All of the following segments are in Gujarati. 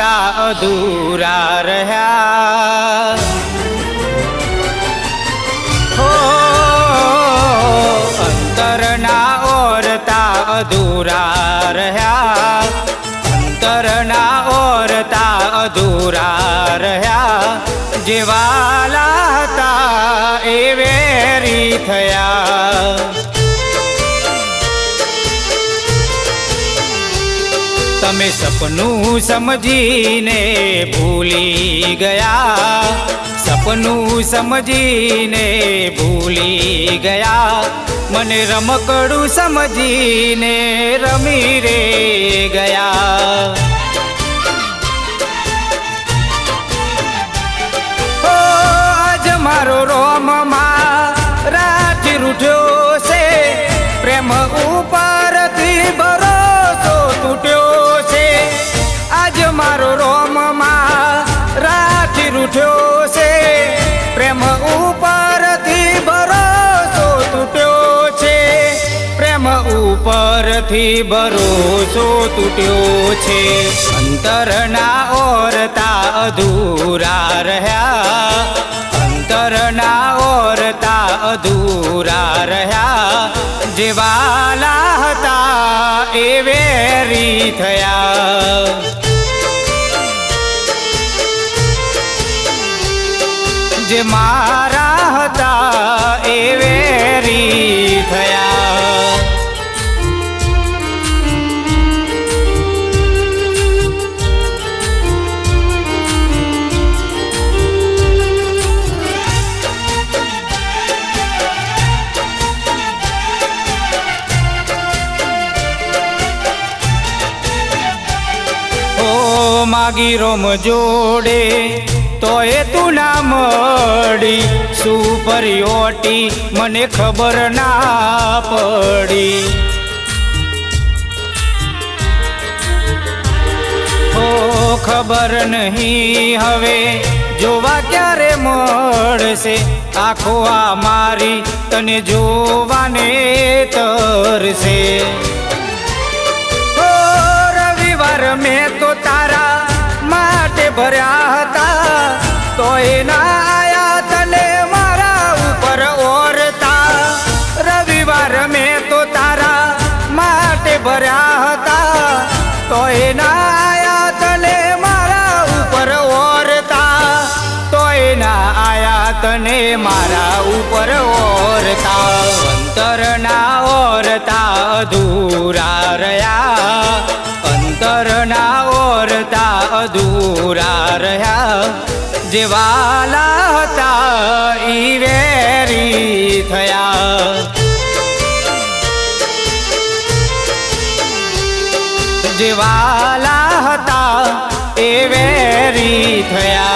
હતા અધૂરા રહ્યા. હો અંતરના ઓરતા અધૂરા રહ્યા, અંતરના ઓરતા અધૂરા રહ્યા. જે વાલા હતા એ વેરી થયા. તમે સપનું સમજીને ભૂલી ગયા, સપનું સમજીને ભૂલી ગયા. મને રમકડું સમજીને રમી રે ગયા. ઓ આજ મારો રોમમાં રાત રૂઠ્યો છે, પ્રેમ ઉપરથી ભરોસો તૂટ્યો છે. આજ મારો રોમમાં રાત રૂઠ્યો છે, પ્રેમ ઉપરથી ભરોસો તૂટ્યો છે. પ્રેમ ઉપરથી ભરોસો તૂટ્યો છે. અંતરના ઓરતા અધૂરા રહ્યા, અંતરના ઓરતા અધૂરા રહ્યા. જે વાલા હતા એ વેરી થયા. જે મારા હતા એ વેરી થયા. માગી રોમ જોડે તોય તું ના મળી, સુપરિયોટી મને ખબર ના પડી. ઓ ખબર નહીં હવે જોવા ક્યારે મળશે. આંખો આ મારી તને જોવાને તરસે. મેં તો તારા માટે ભર્યા હતા, તો એના આયા તને મારા ઉપર ઓરતા. રવિવાર મેં તો તારા માટે ભર્યા હતા, તો એના આયા તને મારા ઉપર ઓરતા. તો એના આયા તને મારા ઉપર ઓરતા. અંતરના ઓરતા અધૂરા રહ્યા, અંતરના ઓરતા અધૂરા રહ્યા. જે વાલા હતા ઈ વેરી થયા. જે વાલા હતા એ વેરી થયા.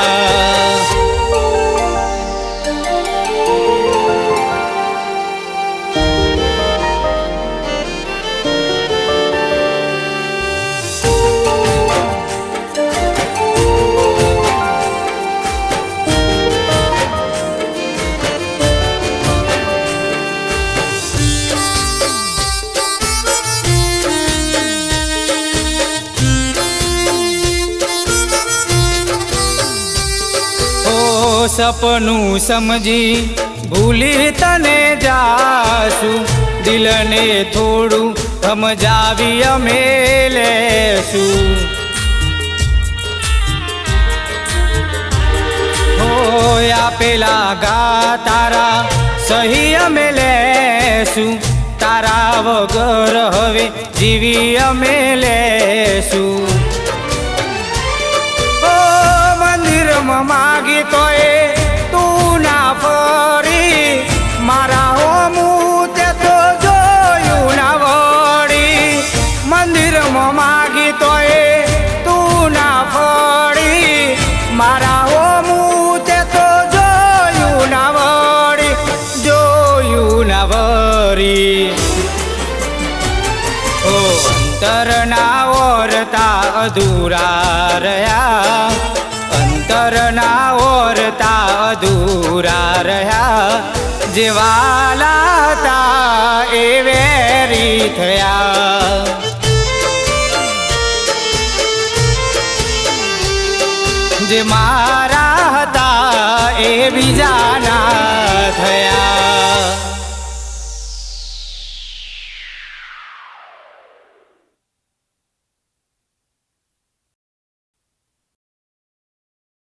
સપનું સમજી ભૂલી તને જાશું, દિલને થોડું સમજાવી અમે લેશું. હોયા પેલા ગા તારા સહી અમે લેશું. તારા વગર હવે જીવી અમે લેશું. મંદિરમાં માગી તોય તું ના ફરી, મારા હોમું તે તો જોયું ના વળી. મંદિરમાં માગી તોય તું ના ફરી, મારા હોમું તે તો જોયું ના વળી. જોયું ના વળી. ઓ અંતરના ઓરતા અધૂરા રહ્યા, અંતરના ઓરતા અધૂરા રહ્યા. જે વાલા હતા એ વેરી થયા. જે મારા હતા એ બીજાના